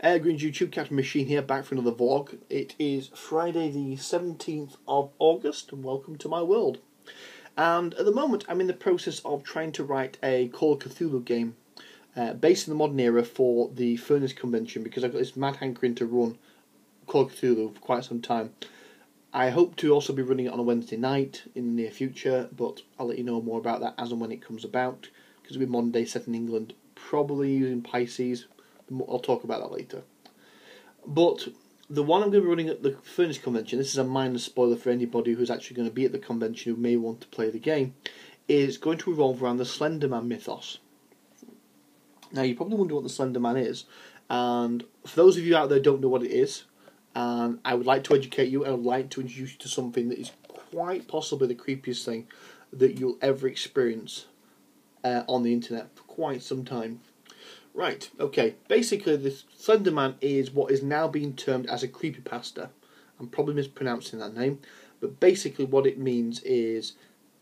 Greens YouTube, Captain Machine here, back for another vlog. It is Friday the 17th of August, and welcome to my world. And at the moment, I'm in the process of trying to write a Call of Cthulhu game based in the modern era for the Furnace Convention, because I've got this mad hankering to run Call of Cthulhu for quite some time. I hope to also be running it on a Wednesday night in the near future, but I'll let you know more about that as and when it comes about, because it'll be modern day set in England, probably using Pisces. I'll talk about that later. But the one I'm going to be running at the Furnace Convention, this is a minor spoiler for anybody who's actually going to be at the convention who may want to play the game, is going to revolve around the Slenderman Mythos. Now, you probably wonder what the Slenderman is, and for those of you out there who don't know what it is, and I would like to educate you, and I would like to introduce you to something that is quite possibly the creepiest thing that you'll ever experience on the internet for quite some time. Right, okay, basically the Slenderman is what is now being termed as a creepypasta. I'm probably mispronouncing that name, but basically what it means is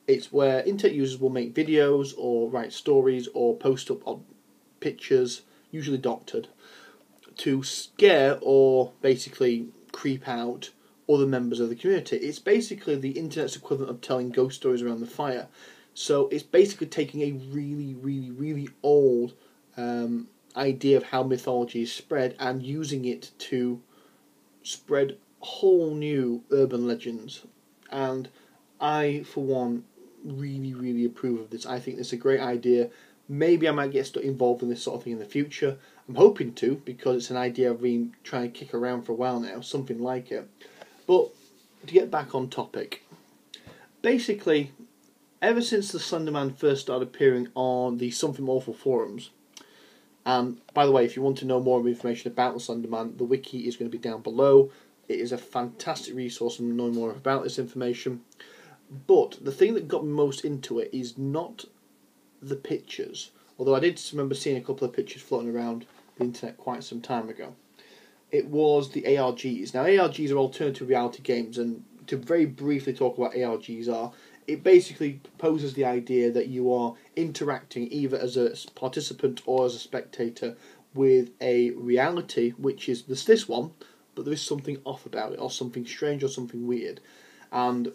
it's where internet users will make videos or write stories or post up on pictures, usually doctored, to scare or basically creep out other members of the community. It's basically the internet's equivalent of telling ghost stories around the fire. So it's basically taking a really old idea of how mythology is spread and using it to spread whole new urban legends. And I, for one, really approve of this. I think this is a great idea. Maybe I might get involved in this sort of thing in the future. I'm hoping to, because it's an idea I've been trying to kick around for a while now, something like it. But to get back on topic, basically, ever since the Slenderman first started appearing on the Something Awful forums, and by the way, if you want to know more information about the Slenderman, the wiki is going to be down below. It is a fantastic resource and know more about this information. But the thing that got me most into it is not the pictures, although I did remember seeing a couple of pictures floating around the internet quite some time ago. It was the ARGs. Now, ARGs are alternative reality games, and to very briefly talk about ARGs are, it basically proposes the idea that you are interacting either as a participant or as a spectator with a reality, which is this one, but there is something off about it, or something strange, or something weird. And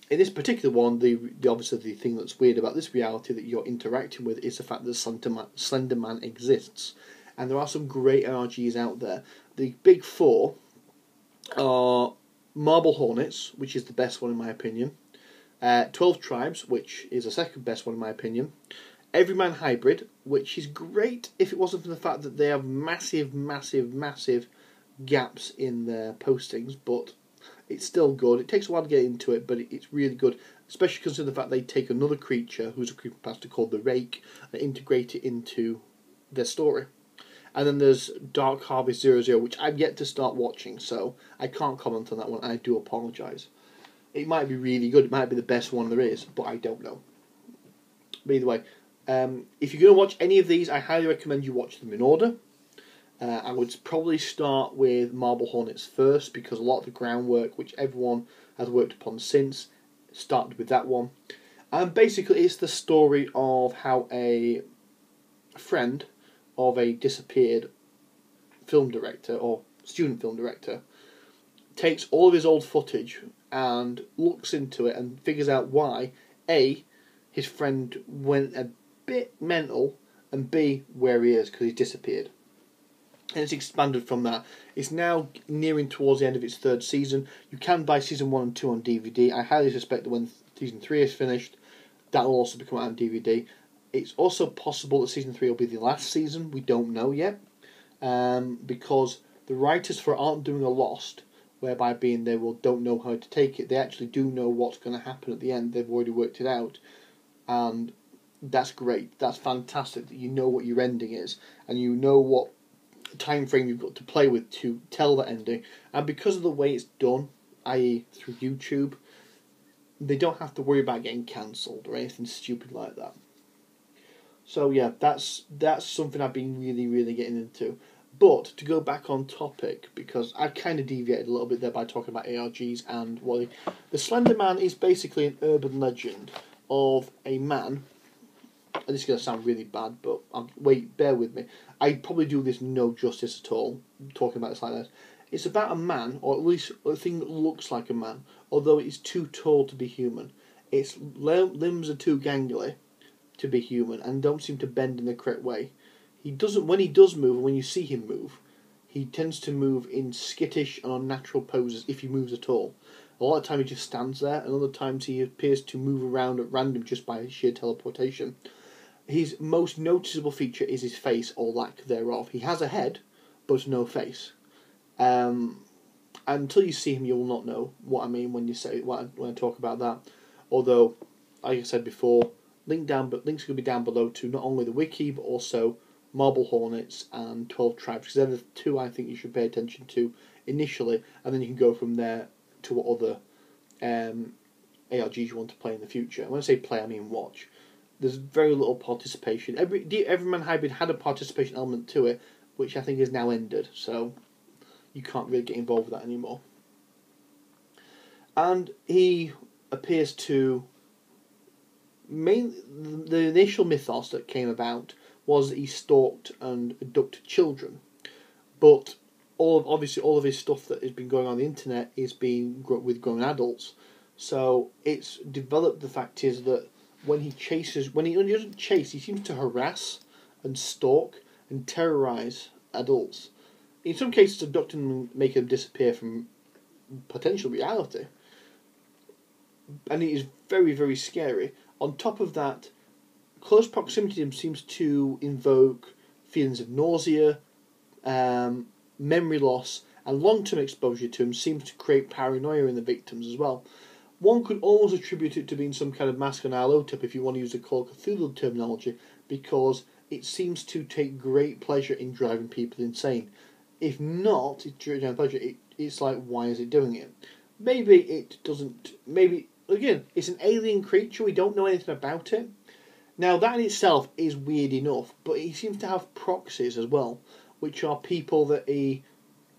in this particular one, obviously the thing that's weird about this reality that you're interacting with is the fact that Slenderman exists. And there are some great ARGs out there. The big four are Marble Hornets, which is the best one in my opinion. TwelveTribes, which is the second best one in my opinion. Everyman Hybrid, which is great if it wasn't for the fact that they have massive gaps in their postings, but it's still good. It takes a while to get into it, but it's really good, especially considering the fact they take another creature who's a creepypasta called the Rake and integrate it into their story. And then there's Dark Harvest 00, which I've yet to start watching, so I can't comment on that one. I do apologise. It might be really good. It might be the best one there is, but I don't know. But either way, if you're going to watch any of these, I highly recommend you watch them in order. I would probably start with Marble Hornets first, because a lot of the groundwork, which everyone has worked upon since, started with that one. And basically it's the story of how a friend of a disappeared film director, or student film director, takes all of his old footage and looks into it and figures out why, A, his friend went a bit mental, and B, where he is, because he's disappeared. And it's expanded from that. It's now nearing towards the end of its third season. You can buy season 1 and 2 on DVD. I highly suspect that when season 3 is finished, that will also become out on DVD. It's also possible that season 3 will be the last season. We don't know yet. Because the writers for it aren't doing a Lost, whereby being they don't know how to take it. They actually do know what's going to happen at the end. They've already worked it out. And that's great. That's fantastic that you know what your ending is, and you know what time frame you've got to play with to tell that ending. And because of the way it's done, i.e. through YouTube, they don't have to worry about getting cancelled or anything stupid like that. So yeah, that's something I've been really getting into. But to go back on topic, because I kind of deviated a little bit there by talking about ARGs and what the Slenderman is basically an urban legend of a man and this is going to sound really bad, but wait, bear with me. I probably do this no justice at all, talking about this like this. It's about a man, or at least a thing that looks like a man, although it is too tall to be human. Its limbs are too gangly to be human, and don't seem to bend in the correct way. He doesn't. When he does move, and when you see him move, he tends to move in skittish and unnatural poses, if he moves at all. A lot of times he just stands there, and other times he appears to move around at random just by sheer teleportation. His most noticeable feature is his face, or lack thereof. He has a head, but no face. Until you see him, you will not know what I mean when I talk about that. Although, like I said before, links are going to be down below to not only the wiki, but also Marble Hornets and 12Tribes, because they're the two I think you should pay attention to initially, and then you can go from there to what other ARGs you want to play in the future. And when I say play, I mean watch. There's very little participation. Everyman Hybrid had a participation element to it, which I think is now ended, so you can't really get involved with that anymore. And he appears to... the initial mythos that came about was that he stalked and abducted children, but obviously all of his stuff that has been going on the internet is being with grown adults. So it's developed. The fact is that when he doesn't chase, he seems to harass and stalk and terrorize adults. In some cases, abduct them and make them disappear from potential reality, and it is very, very scary. On top of that, close proximity to him seems to invoke feelings of nausea, memory loss, and long-term exposure to him seems to create paranoia in the victims as well. One could almost attribute it to being some kind of mask on holotype, if you want to use the Call of Cthulhu terminology, because it seems to take great pleasure in driving people insane. If not, it's driving pleasure. It's like, why is it doing it? Maybe it doesn't. Maybe again, it's an alien creature. We don't know anything about it. Now that in itself is weird enough, but he seems to have proxies as well, which are people that he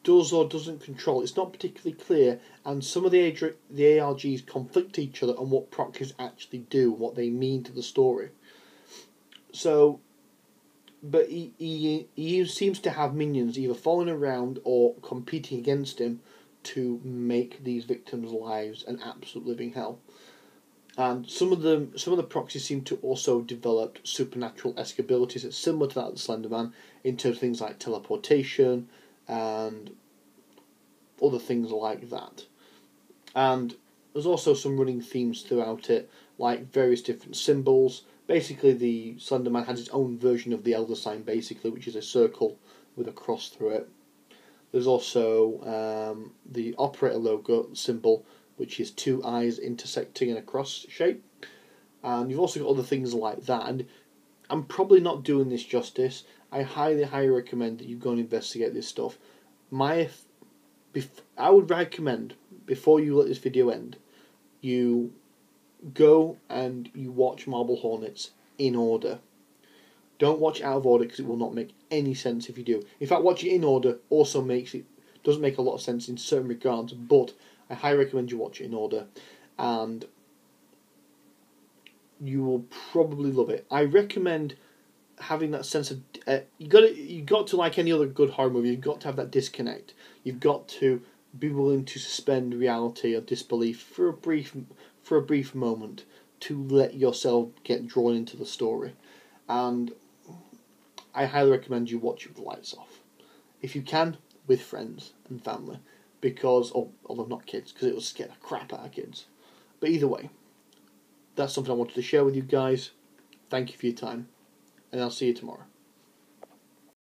does or doesn't control. It's not particularly clear, and some of the ARGs conflict each other on what proxies actually do, what they mean to the story. So, but he seems to have minions either following around or competing against him to make these victims' lives an absolute living hell. And some of the proxies seem to also develop supernatural-esque abilities that's similar to that of the Slenderman, in terms of things like teleportation and other things like that. And there's also some running themes throughout it, like various different symbols. Basically, the Slenderman has its own version of the Elder Sign, basically, which is a circle with a cross through it. There's also the operator logo symbol, which is two eyes intersecting in a cross shape. And you've also got other things like that. And I'm probably not doing this justice. I highly, highly recommend that you go and investigate this stuff. I would recommend, before you let this video end, you go and you watch Marble Hornets in order. Don't watch it out of order, because it will not make any sense if you do. In fact, watching it in order also doesn't make a lot of sense in certain regards, but I highly recommend you watch it in order, and you will probably love it. I recommend having that sense of you got to, like any other good horror movie, you've got to have that disconnect. You've got to be willing to suspend reality or disbelief for a brief moment to let yourself get drawn into the story. And I highly recommend you watch it with the lights off, if you can, with friends and family, because although not kids, because it will scare the crap out of kids. But either way, that's something I wanted to share with you guys. Thank you for your time, and I'll see you tomorrow.